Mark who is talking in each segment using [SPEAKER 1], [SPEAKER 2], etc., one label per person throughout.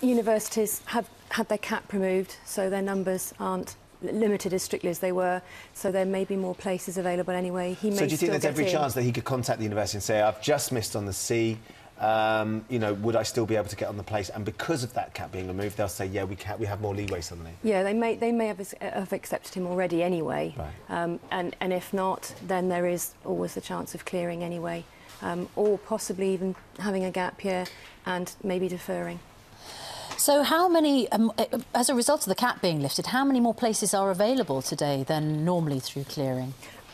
[SPEAKER 1] universities have had their cap removed, so their numbers aren't limited as strictly as they were, so there may be more places available anyway. He may
[SPEAKER 2] So do you think there's every
[SPEAKER 1] in.
[SPEAKER 2] chance that he could contact the university and say, I've just missed on the C, you know, would I still be able to get on the place? And because of that cap being removed, they'll say, yeah, we have more leeway suddenly.
[SPEAKER 1] Yeah, they may have accepted him already anyway.
[SPEAKER 2] Right.
[SPEAKER 1] And if not, then there is always the chance of clearing anyway, or possibly even having a gap year and maybe deferring.
[SPEAKER 3] So how many, as a result of the cap being lifted, how many more places are available today than normally through clearing?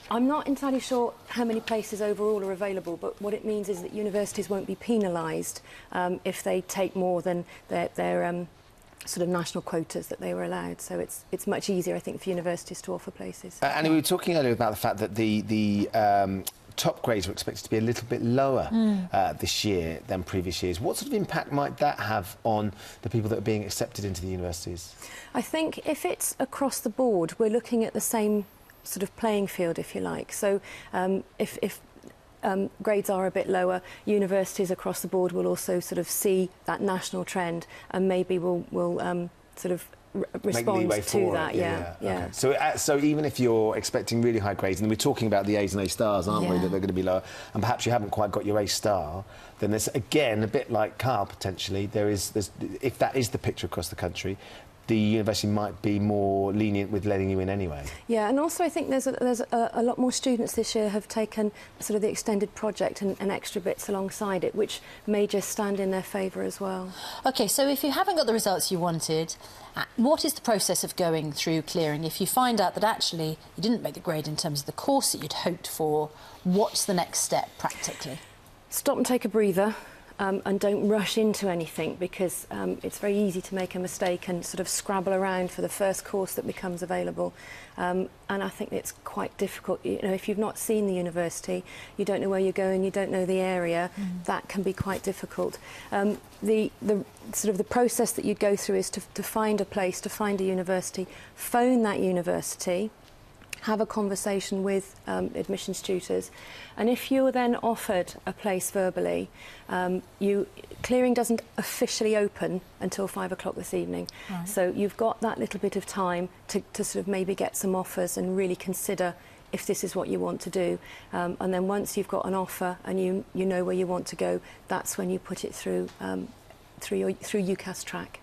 [SPEAKER 1] I'm not entirely sure how many places overall are available, but what it means is that universities won't be penalised if they take more than their sort of national quotas that they were allowed. So it's much easier, I think, for universities to offer places.
[SPEAKER 2] Annie, we were talking earlier about the fact that the top grades were expected to be a little bit lower this year than previous years. What sort of impact might that have on the people that are being accepted into the universities?
[SPEAKER 1] I think if it's across the board, we're looking at the same sort of playing field, if you like. So if grades are a bit lower, universities across the board will also sort of see that national trend and maybe will sort of respond to that. Yeah.
[SPEAKER 2] Okay. So even if you're expecting really high grades, and we're talking about the A's and A stars, aren't we, that they're going to be lower, and perhaps you haven't quite got your A star, then there's, again, a bit like Carl, potentially, there's if that is the picture across the country, the university might be more lenient with letting you in anyway. Yeah,
[SPEAKER 1] and also I think there's a lot more students this year have taken sort of the extended project and extra bits alongside it, which may just stand in their favour as well.
[SPEAKER 3] OK, so if you haven't got the results you wanted, what is the process of going through clearing? If you find out that actually you didn't make the grade in terms of the course that you'd hoped for, what's the next step practically?
[SPEAKER 1] Stop and take a breather. And don't rush into anything, because it's very easy to make a mistake and sort of scrabble around for the first course that becomes available. And I think it's quite difficult. You know, if you've not seen the university, you don't know where you're going, you don't know the area, that can be quite difficult. The sort of the process that you'd go through is to find a place, to find a university, phone that university, have a conversation with admissions tutors, and if you're then offered a place verbally, clearing doesn't officially open until 5 o'clock this evening. Right. So you've got that little bit of time to sort of maybe get some offers and really consider if this is what you want to do. And then once you've got an offer and you know where you want to go, that's when you put it through through UCAS track.